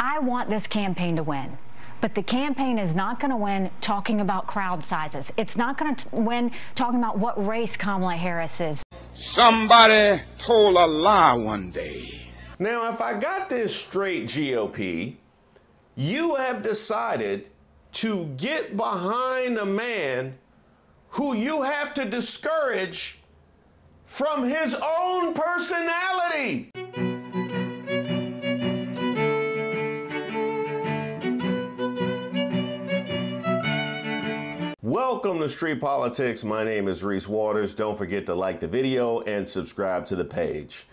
I want this campaign to win. But the campaign is not going to win talking about crowd sizes. It's not going to win talking about what race Kamala Harris is. Somebody told a lie one day. Now, if I got this straight, GOP, you have decided to get behind a man who you have to discourage from his own personality. Welcome to Street Politics. My name is Reese Waters. Don't forget to like the video and subscribe to the page.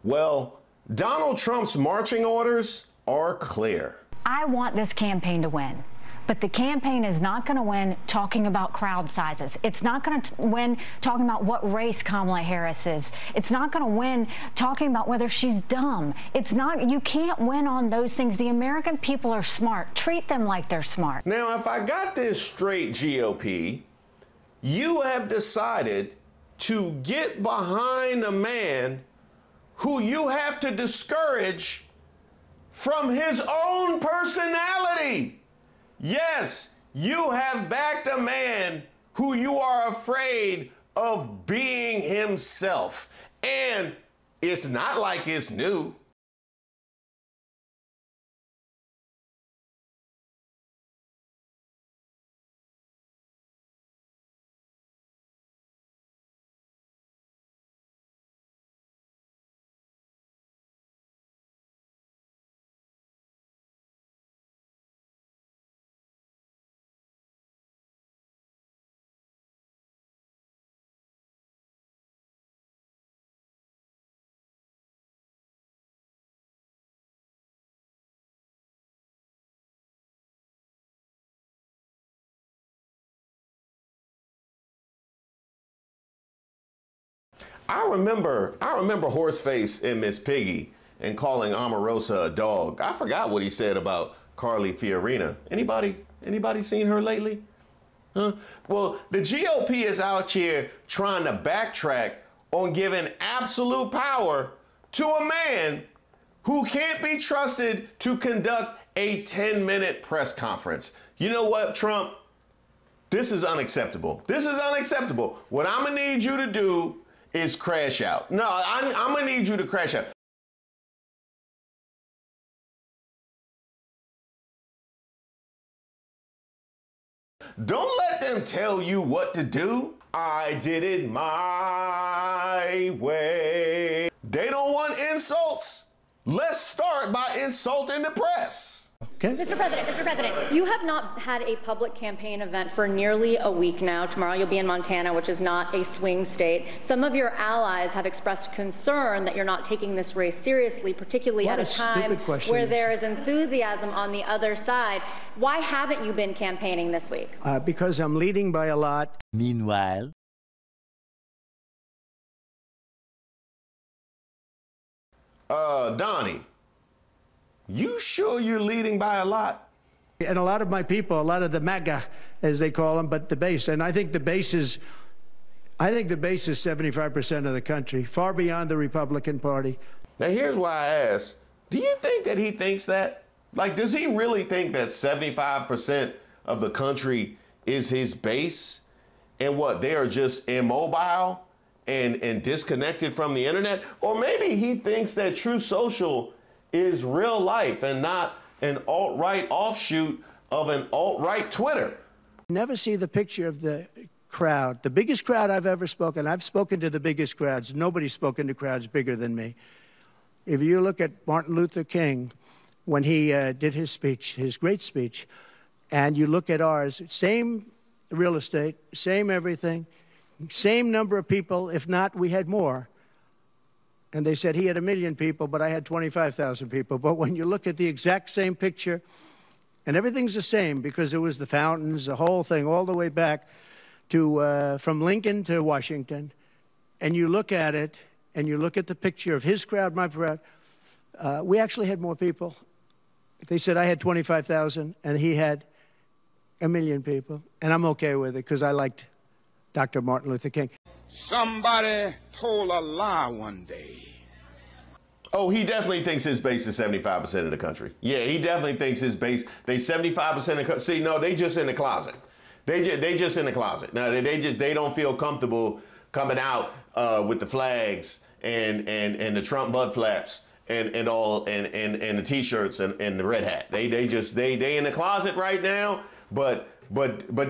Well, Donald Trump's marching orders are clear. I want this campaign to win. But the campaign is not going to win talking about crowd sizes. It's not going to win talking about what race Kamala Harris is. It's not going to win talking about whether she's dumb. It's not, you can't win on those things. The American people are smart. Treat them like they're smart. Now, if I got this straight, GOP, you have decided to get behind a man who you have to discourage from his own personality. Yes, you have backed a man who you are afraid of being himself. And it's not like it's new. I remember Horseface and Miss Piggy and calling Omarosa a dog. I forgot what he said about Carly Fiorina. Anybody seen her lately? Huh? Well, the GOP is out here trying to backtrack on giving absolute power to a man who can't be trusted to conduct a 10-minute press conference. You know what, Trump? This is unacceptable. This is unacceptable. What I'm gonna need you to do is crash out. No, I'm gonna need you to crash out. Don't let them tell you what to do. I did it my way. They don't want insults. Let's start by insulting the press. Okay. Mr. President, you have not had a public campaign event for nearly a week now. Tomorrow you'll be in Montana, which is not a swing state. Some of your allies have expressed concern that you're not taking this race seriously, particularly at a time where there is enthusiasm on the other side. Why haven't you been campaigning this week? Because I'm leading by a lot. Meanwhile, Donnie, you sure you're leading by a lot? And a lot of my people, a lot of the MAGA, as they call them, but the base. And I think the base is 75% of the country, far beyond the Republican Party. Now, here's why I ask. Do you think that he thinks that? Like, does he really think that 75% of the country is his base? And what, they are just immobile and disconnected from the internet? Or maybe he thinks that True Social is real life and not an alt-right offshoot of an alt-right Twitter. Never see the picture of the crowd. The biggest crowd I've ever spoken. I've spoken to the biggest crowds. Nobody's spoken to crowds bigger than me. If you look at Martin Luther King, when he did his speech, his great speech, and you look at ours, same real estate, same everything, same number of people, if not, we had more. And they said he had 1 million people, but I had 25,000 people. But when you look at the exact same picture, and everything's the same because it was the fountains, the whole thing, all the way back to from Lincoln to Washington, and you look at it, and you look at the picture of his crowd, my crowd, we actually had more people. They said I had 25,000, and he had 1 million people. And I'm okay with it because I liked Dr. Martin Luther King. Somebody told a lie one day. Oh, he definitely thinks his base is 75% of the country. Yeah, he definitely thinks his base, they 75% of the see, no, they just in the closet. They just in the closet. Now, they don't feel comfortable coming out with the flags and the Trump butt flaps and the t-shirts and the red hat. They in the closet right now, but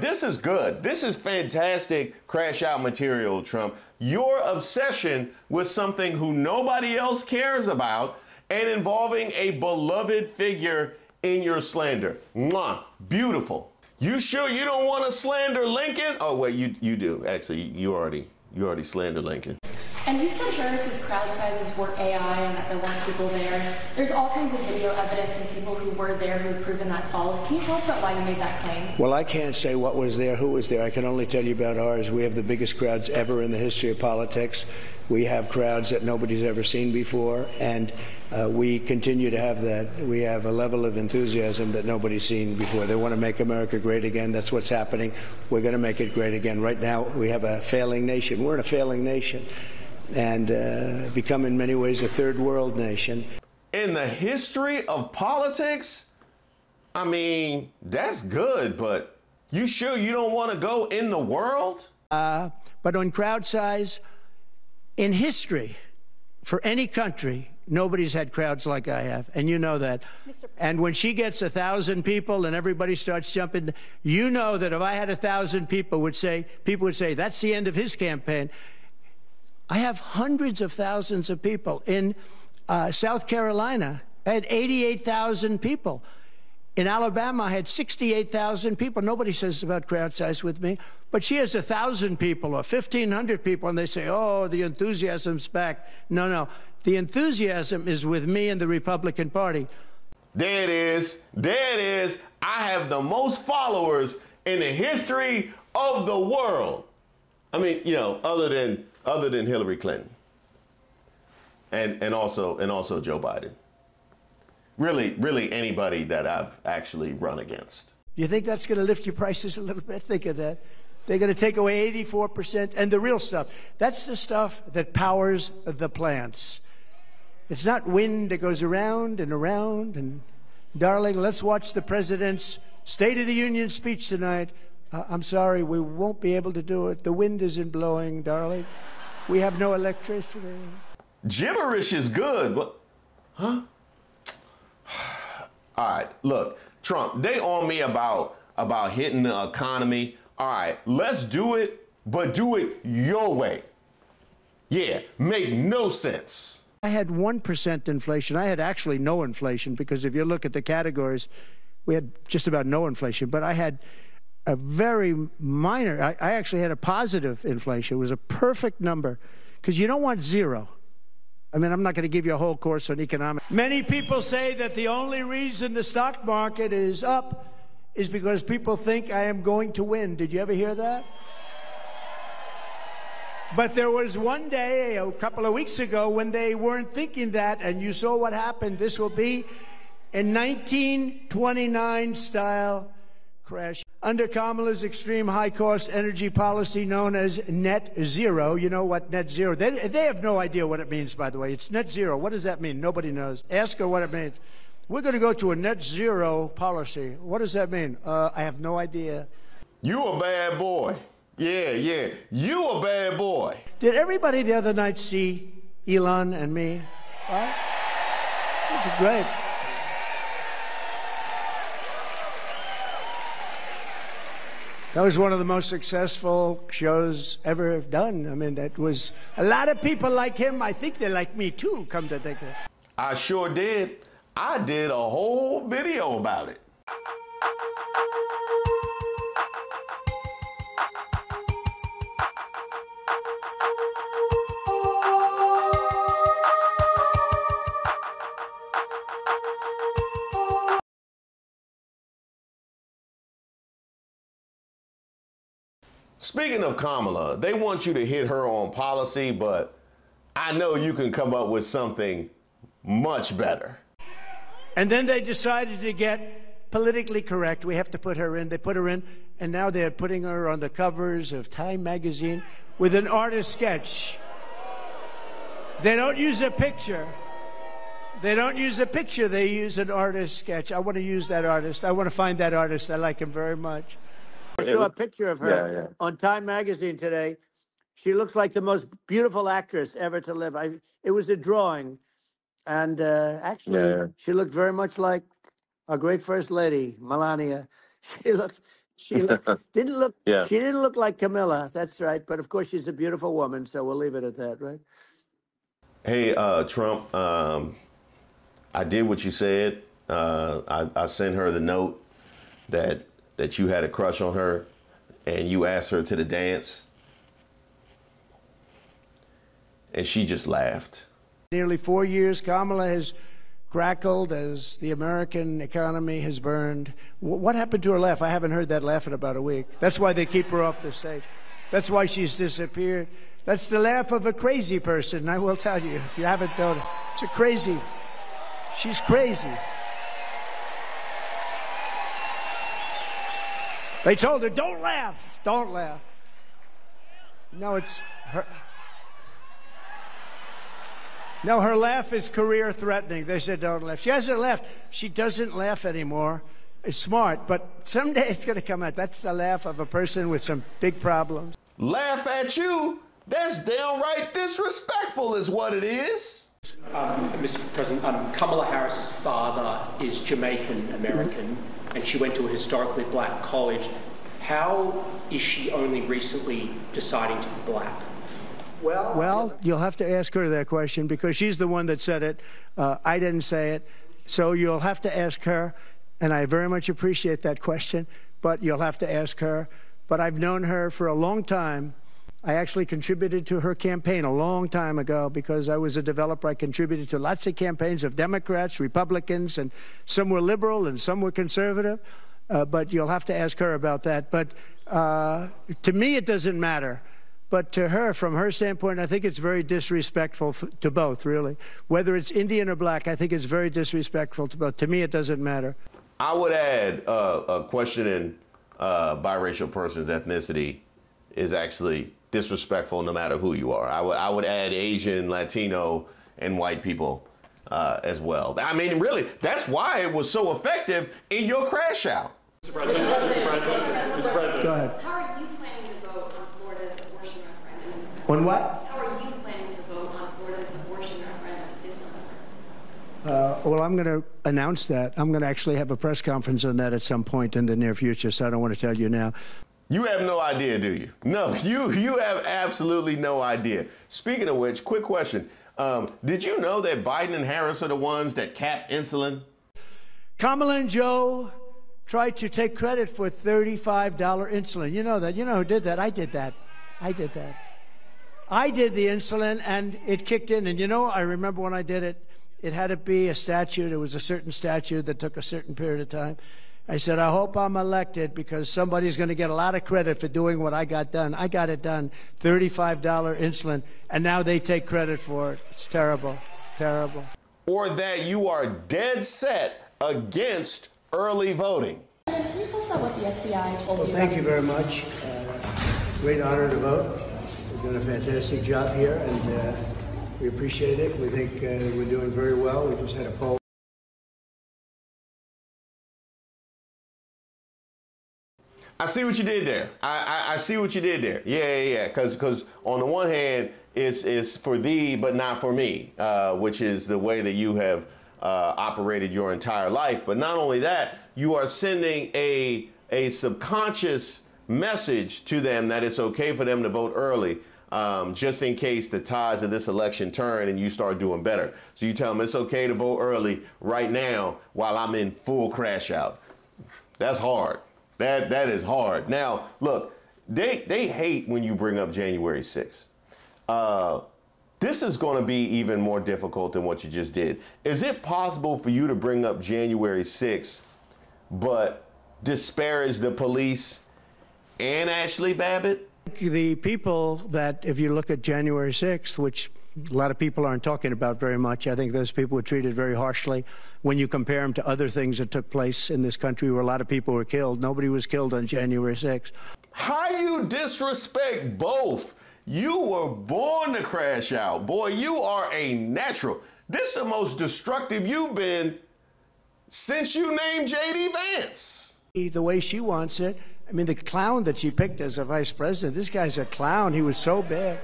this is good. This is fantastic crash out material, Trump. Your obsession with something who nobody else cares about and involving a beloved figure in your slander. Mwah, beautiful. You sure you don't want to slander Lincoln? Oh, wait, you do. Actually, you already slandered Lincoln. And you said Harris's crowd sizes were AI and that there weren't people there. There's all kinds of video evidence and people who were there who have proven that false. Can you tell us about why you made that claim? Well, I can't say what was there, who was there. I can only tell you about ours. We have the biggest crowds ever in the history of politics. We have crowds that nobody's ever seen before, and we continue to have that. We have a level of enthusiasm that nobody's seen before. They want to make America great again. That's what's happening. We're going to make it great again. Right now, we have a failing nation. We're in a failing nation, and become in many ways a third world nation. In the history of politics, I mean, that's good, but you sure you don't want to go in the world? But on crowd size, in history, for any country, nobody's had crowds like I have, and you know that. And when she gets 1,000 people and everybody starts jumping, you know that if I had 1,000 people would say, that's the end of his campaign. I have hundreds of thousands of people. In South Carolina, I had 88,000 people. In Alabama, I had 68,000 people. Nobody says about crowd size with me. But she has 1,000 people or 1,500 people, and they say, oh, the enthusiasm's back. No, no. The enthusiasm is with me and the Republican Party. There it is. There it is. I have the most followers in the history of the world. I mean, you know, other than Hillary Clinton and also Joe Biden. Really anybody that I've actually run against. You think that's going to lift your prices a little bit? Think of that. They're going to take away 84%. And the real stuff, that's the stuff that powers the plants. It's not wind that goes around and around. And, darling, let's watch the president's State of the Union speech tonight. I'm sorry, we won't be able to do it. The wind isn't blowing, darling. We have no electricity. Gibberish is good. What? Huh? All right, look, Trump, they on me about hitting the economy. All right, let's do it, but do it your way. Yeah, make no sense. I had 1% inflation. I had actually no inflation because if you look at the categories, we had just about no inflation. But I had a very minor, I actually had a positive inflation. It was a perfect number because you don't want zero. I mean, I'm not going to give you a whole course on economics. Many people say that the only reason the stock market is up is because people think I am going to win. Did you ever hear that? But there was one day, a couple of weeks ago, when they weren't thinking that, and you saw what happened. This will be a 1929 style crash. Under Kamala's extreme high-cost energy policy known as net zero, you know what net zero, they have no idea what it means, by the way. It's net zero. What does that mean? Nobody knows. Ask her what it means. We're going to go to a net zero policy. What does that mean? I have no idea. You a bad boy. Yeah. You a bad boy. Did everybody the other night see Elon and me? Right? It's great. That was one of the most successful shows ever done. I mean, that was a lot of people like him. I think they like me too, come to think of it. I sure did. I did a whole video about it. Speaking of Kamala, they want you to hit her on policy, but I know you can come up with something much better. And then they decided to get politically correct. We have to put her in. They put her in, and now they're putting her on the covers of Time magazine with an artist sketch. They don't use a picture. They don't use a picture. They use an artist sketch. I want to use that artist. I want to find that artist. I like him very much. I saw a picture of her on Time magazine today. She looks like the most beautiful actress ever to live. It was a drawing, and actually, she looked very much like our great First Lady, Melania. She didn't look like Camilla. That's right. But of course, she's a beautiful woman, so we'll leave it at that, right? Hey, Trump, I did what you said. I sent her the note that you had a crush on her and you asked her to the dance. And she just laughed. Nearly 4 years, Kamala has crackled as the American economy has burned. What happened to her laugh? I haven't heard that laugh in about a week. That's why they keep her off the stage. That's why she's disappeared. That's the laugh of a crazy person, I will tell you, if you haven't known it. It's a crazy. She's crazy. They told her, don't laugh, don't laugh. No, it's her. No, her laugh is career threatening. They said don't laugh. She hasn't laughed. She doesn't laugh anymore. It's smart, but someday it's going to come out. That's the laugh of a person with some big problems. Laugh at you? That's downright disrespectful is what it is. Mr. President, Kamala Harris's father is Jamaican-American, and she went to a historically black college. How is she only recently deciding to be black? Well, you'll have to ask her that question because she's the one that said it. I didn't say it. So you'll have to ask her, and I very much appreciate that question, but you'll have to ask her. But I've known her for a long time. I actually contributed to her campaign a long time ago because I was a developer. I contributed to lots of campaigns of Democrats, Republicans, and some were liberal and some were conservative. But you'll have to ask her about that. But to me, it doesn't matter. But to her, from her standpoint, I think it's very disrespectful to both, really. Whether it's Indian or black, I think it's very disrespectful to both. To me, it doesn't matter. I would add questioning biracial person's ethnicity is actually disrespectful no matter who you are. I would add Asian, Latino, and white people as well. I mean, really, that's why it was so effective in your crash out. Mr. President, Mr. President. Go ahead. How are you planning to vote on Florida's abortion referendum? On what? How are you planning to vote on Florida's abortion referendum this November? Well, I'm going to announce that. I'm going to actually have a press conference on that at some point in the near future, so I don't want to tell you now. You have no idea, do you? No, you have absolutely no idea. Speaking of which, quick question. Did you know that Biden and Harris are the ones that cap insulin? Kamala and Joe tried to take credit for $35 insulin. You know that. You know who did that? I did that. I did that. I did the insulin, and it kicked in. And, you know, I remember when I did it, it had to be a statute. It was a certain statute that took a certain period of time. I said, I hope I'm elected because somebody's going to get a lot of credit for doing what I got done. I got it done, $35 insulin, and now they take credit for it. It's terrible, terrible. Or that you are dead set against early voting. Can you tell us what the FBI told you? Well, thank you very much. Great honor to vote. We've done a fantastic job here, and we appreciate it. We think we're doing very well. We just had a poll. I see what you did there. I see what you did there. Yeah. Because on the one hand, it's for thee, but not for me, which is the way that you have operated your entire life. But not only that, you are sending a subconscious message to them that it's okay for them to vote early, just in case the tides of this election turn and you start doing better. So you tell them it's okay to vote early right now while I'm in full crash out. That's hard. That is hard. Now, look, they hate when you bring up January 6th. This is going to be even more difficult than what you just did. Is it possible for you to bring up January 6th, but disparage the police and Ashley Babbitt? The people that, if you look at January 6th, which a lot of people aren't talking about very much, I think those people were treated very harshly when you compare them to other things that took place in this country where a lot of people were killed. Nobody was killed on January 6th. How you disrespect both? You were born to crash out. Boy, you are a natural. This is the most destructive you've been since you named J.D. Vance. The way she wants it. I mean, the clown that she picked as a vice president, this guy's a clown. He was so bad.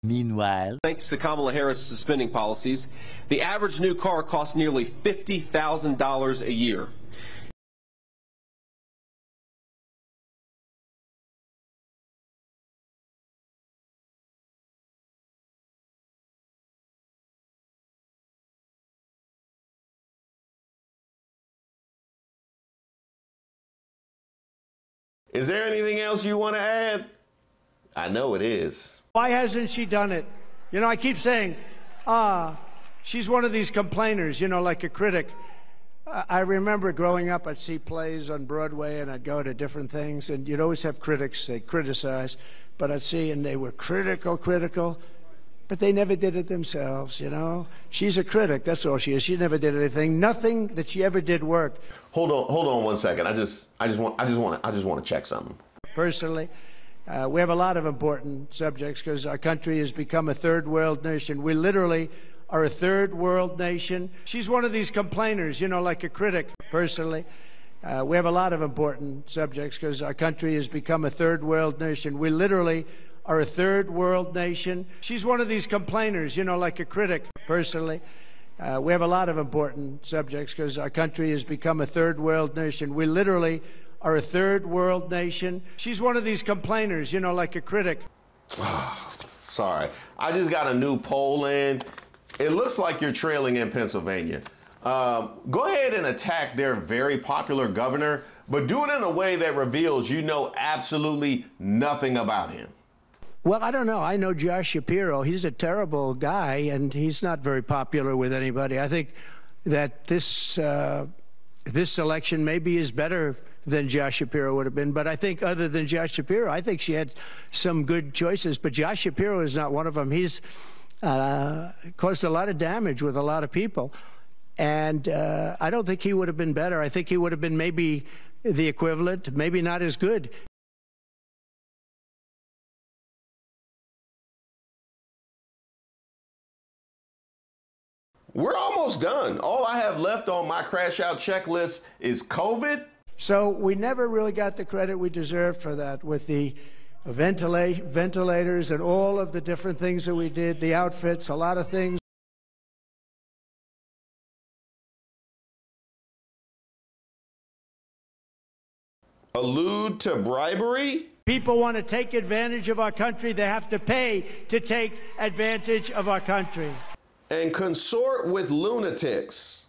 Meanwhile, thanks to Kamala Harris' spending policies, the average new car costs nearly $50,000 a year. Is there anything else you want to add? I know it is. Why hasn't she done it? You know, I keep saying, she's one of these complainers, you know, like a critic. I remember growing up, I'd see plays on Broadway and I'd go to different things, and you'd always have critics, they criticize, but I'd see, and they were critical, but they never did it themselves, you know. She's a critic, that's all she is. She never did anything. Nothing that she ever did worked. Hold on 1 second. I just want to check something. Personally, we have a lot of important subjects because our country has become a third world nation. We literally are a third world nation. She's one of these complainers, you know, like a critic. Personally, we have a lot of important subjects because our country has become a third world nation. We literally are a third world nation. She's one of these complainers, you know, like a critic. Personally, we have a lot of important subjects because our country has become a third world nation. We literally are a third world nation. She's one of these complainers, you know, like a critic. Sorry. I just got a new poll in. It looks like you're trailing in Pennsylvania. Go ahead and attack their very popular governor, but do it in a way that reveals you know absolutely nothing about him. Well, I don't know. I know Josh Shapiro. He's a terrible guy, and he's not very popular with anybody. I think that this election maybe is better than Josh Shapiro would have been. But I think other than Josh Shapiro, I think she had some good choices. But Josh Shapiro is not one of them. He's caused a lot of damage with a lot of people. And I don't think he would have been better. I think he would have been maybe the equivalent, maybe not as good. We're almost done. All I have left on my crash out checklist is COVID. So we never really got the credit we deserved for that with the ventilators and all of the different things that we did, the outfits, a lot of things. Allude to bribery? People want to take advantage of our country. They have to pay to take advantage of our country. And consort with lunatics.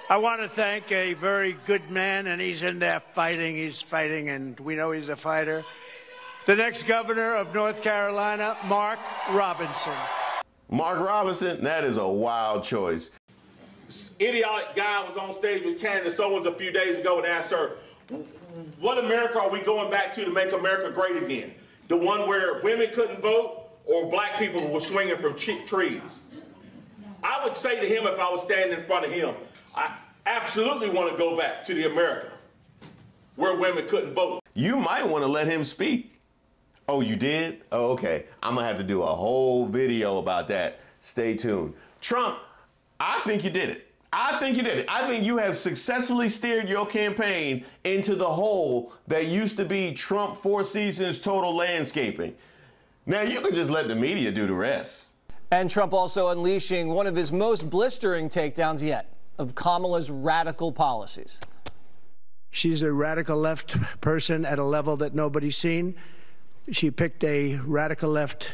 I want to thank a very good man, and he's in there fighting. He's fighting, and we know he's a fighter. The next governor of North Carolina, Mark Robinson. Mark Robinson, that is a wild choice. This idiotic guy was on stage with Candace Owens a few days ago and asked her, what America are we going back to make America great again? The one where women couldn't vote or black people were swinging from trees? I would say to him if I was standing in front of him, I absolutely want to go back to the America where women couldn't vote. You might want to let him speak. Oh, you did? Oh, okay. I'm going to have to do a whole video about that. Stay tuned. Trump, I think you did it. I think you did it. I think you have successfully steered your campaign into the hole that used to be Trump 4 Seasons total landscaping. Now you can just let the media do the rest. And Trump also unleashing one of his most blistering takedowns yet of Kamala's radical policies. She's a radical left person at a level that nobody's seen. She picked a radical left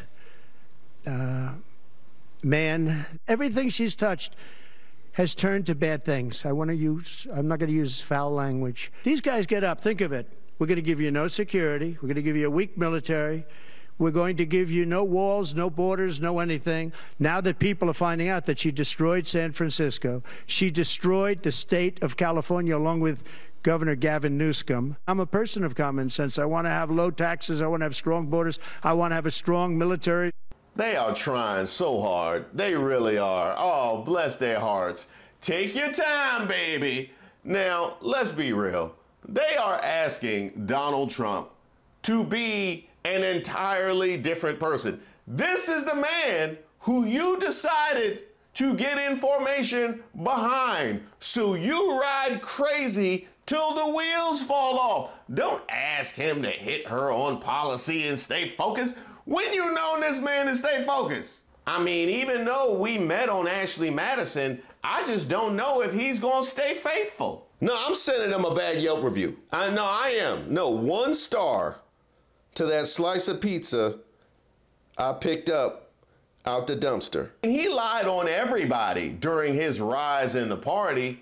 man. Everything she's touched has turned to bad things. I'm not going to use foul language. These guys get up, think of it. We're going to give you no security. We're going to give you a weak military. We're going to give you no walls, no borders, no anything. Now that people are finding out that she destroyed San Francisco, she destroyed the state of California along with Governor Gavin Newsom. I'm a person of common sense. I want to have low taxes. I want to have strong borders. I want to have a strong military. They are trying so hard. They really are. Oh, bless their hearts. Take your time, baby. Now, let's be real. They are asking Donald Trump to be an entirely different person. This is the man who you decided to get information behind. So you ride crazy till the wheels fall off. Don't ask him to hit her on policy and stay focused. When you known this man to stay focused? I mean, even though we met on Ashley Madison, I just don't know if he's gonna stay faithful. No, I'm sending him a bad Yelp review. I know I am. No, 1 star to that slice of pizza I picked up out the dumpster. He lied on everybody during his rise in the party.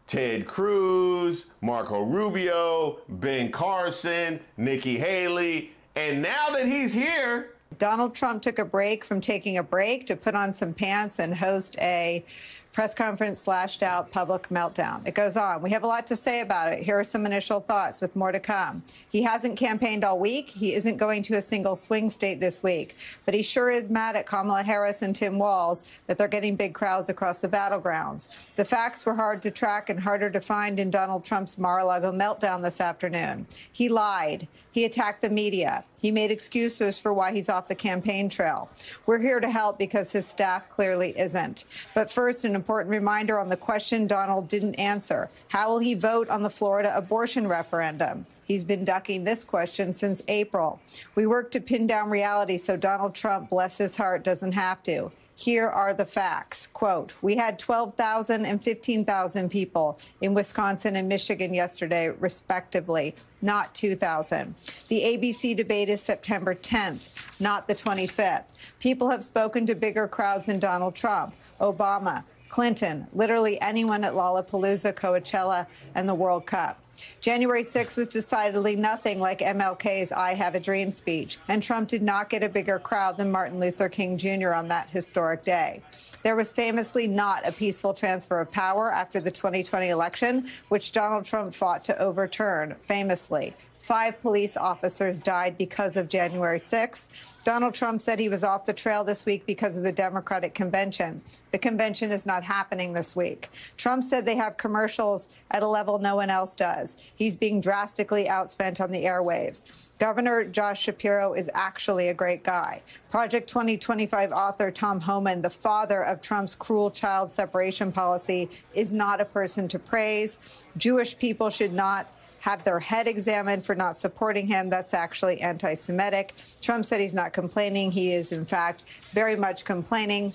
Ted Cruz, Marco Rubio, Ben Carson, Nikki Haley, and now that he's here. Donald Trump took a break from taking a break to put on some pants and host a press conference slashed out public meltdown. It goes on. We have a lot to say about it. Here are some initial thoughts with more to come. He hasn't campaigned all week. He isn't going to a single swing state this week, but he sure is mad at Kamala Harris and Tim Walz that they're getting big crowds across the battlegrounds. The facts were hard to track and harder to find in Donald Trump's Mar-a-Lago meltdown this afternoon. He lied. He attacked the media. He made excuses for why he's off the campaign trail. We're here to help because his staff clearly isn't. But first, an important reminder on the question Donald didn't answer. How will he vote on the Florida abortion referendum? He's been ducking this question since April. We work to pin down reality so Donald Trump, bless his heart, doesn't have to. Here are the facts. Quote, we had 12,000 and 15,000 people in Wisconsin and Michigan yesterday, respectively, not 2,000. The ABC debate is September 10th, not the 25th. People have spoken to bigger crowds than Donald Trump, Obama, Clinton, literally anyone at Lollapalooza, Coachella, and the World Cup. January 6th was decidedly nothing like MLK's I Have a Dream speech, and Trump did not get a bigger crowd than Martin Luther King Jr. on that historic day. There was famously not a peaceful transfer of power after the 2020 election, which Donald Trump fought to overturn, famously. 5 police officers died because of January 6th. Donald Trump said he was off the trail this week because of the Democratic convention. The convention is not happening this week. Trump said they have commercials at a level no one else does. He's being drastically outspent on the airwaves. Governor Josh Shapiro is actually a great guy. Project 2025 author Tom Homan, the father of Trump's cruel child separation policy, is not a person to praise. Jewish people should not have their head examined for not supporting him. That's actually anti-Semitic. Trump said he's not complaining. He is, in fact, very much complaining.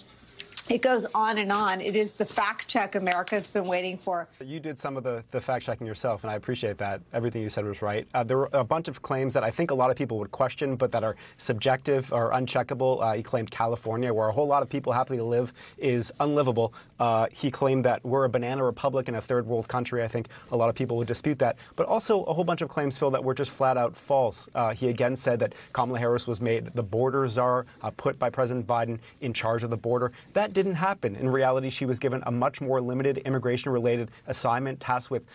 It goes on and on. It is the fact check America's been waiting for. You did some of the fact checking yourself, and I appreciate that. Everything you said was right. There were a bunch of claims that I think a lot of people would question, but that are subjective or uncheckable. He claimed California, where a whole lot of people happily live, is unlivable. He claimed that we're a banana republic in a third world country. I think a lot of people would dispute that. But also a whole bunch of claims, Phil, that were just flat out false. He again said that Kamala Harris was made the border czar, put by President Biden in charge of the border. That didn't happen. In reality, she was given a much more limited immigration-related assignment tasked with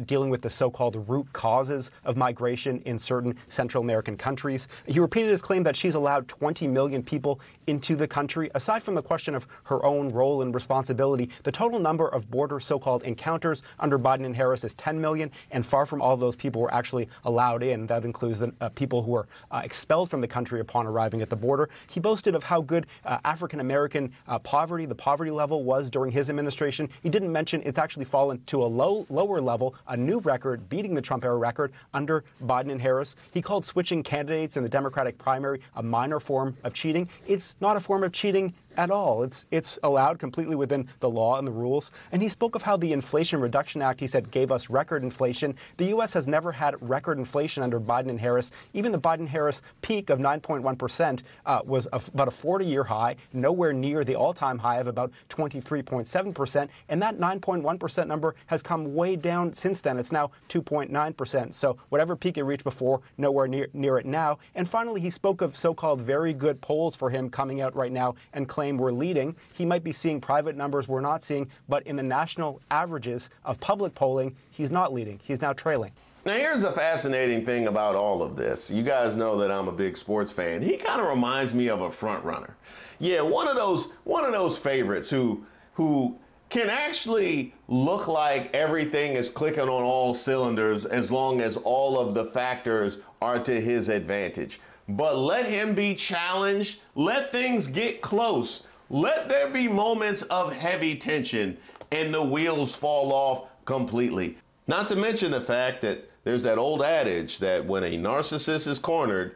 dealing with the so-called root causes of migration in certain Central American countries. He repeated his claim that she's allowed 20 million people into the country. Aside from the question of her own role and responsibility, the total number of border so-called encounters under Biden and Harris is 10 million, and far from all of those people were actually allowed in. That includes the people who were expelled from the country upon arriving at the border. He boasted of how good African-American poverty, the poverty level, was during his administration. He didn't mention it's actually fallen to a lower level, a new record, beating the Trump-era record under Biden and Harris. He called switching candidates in the Democratic primary a minor form of cheating. It's not a form of cheating at all. It's allowed completely within the law and the rules. And he spoke of how the Inflation Reduction Act, he said, gave us record inflation. The U.S. has never had record inflation under Biden and Harris. Even the Biden-Harris peak of 9.1% was about a 40-year high, nowhere near the all-time high of about 23.7%. And that 9.1% number has come way down since then. It's now 2.9%. So whatever peak it reached before, nowhere near it now. And finally, he spoke of so-called very good polls for him coming out right now and claimed we're leading. He might be seeing private numbers we're not seeing, but in the national averages of public polling, he's not leading. He's now trailing. Now, here's the fascinating thing about all of this. You guys know that I'm a big sports fan. He kind of reminds me of a front runner. Yeah, one of those favorites who can actually look like everything is clicking on all cylinders as long as all of the factors are to his advantage. But let him be challenged, let things get close. Let there be moments of heavy tension and the wheels fall off completely. Not to mention the fact that there's that old adage that when a narcissist is cornered,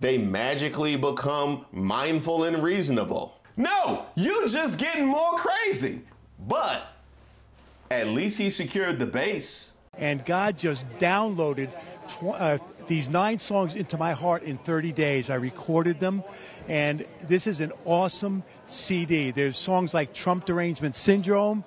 they magically become mindful and reasonable. No, you just getting more crazy. But at least he secured the base. And God just downloaded these 9 songs into my heart in 30 days. I recorded them, and this is an awesome CD. There's songs like Trump Derangement Syndrome,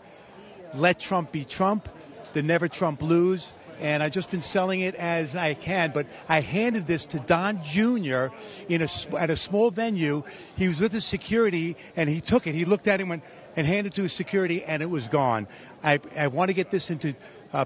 Let Trump Be Trump, The Never Trump Blues, and I've just been selling it as I can. But I handed this to Don Jr. at a small venue. He was with his security, and he took it. He looked at it and handed it to his security, and it was gone. I want to get this into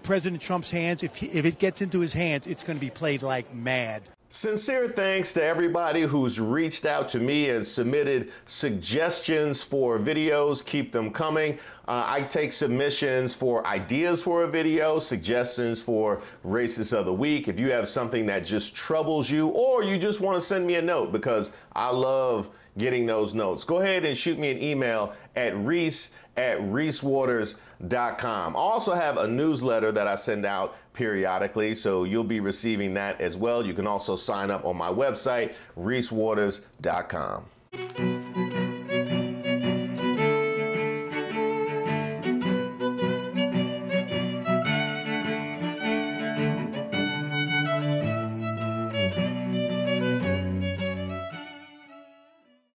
President Trump's hands. If it gets into his hands, it's going to be played like mad. Sincere thanks to everybody who's reached out to me and submitted suggestions for videos. Keep them coming. I take submissions for ideas for a video, suggestions for Racist of the Week. If you have something that just troubles you, or you just want to send me a note, because I love getting those notes, go ahead and shoot me an email at reese@reesewaters.com. I also have a newsletter that I send out periodically, so you'll be receiving that as well. You can also sign up on my website, reesewaters.com.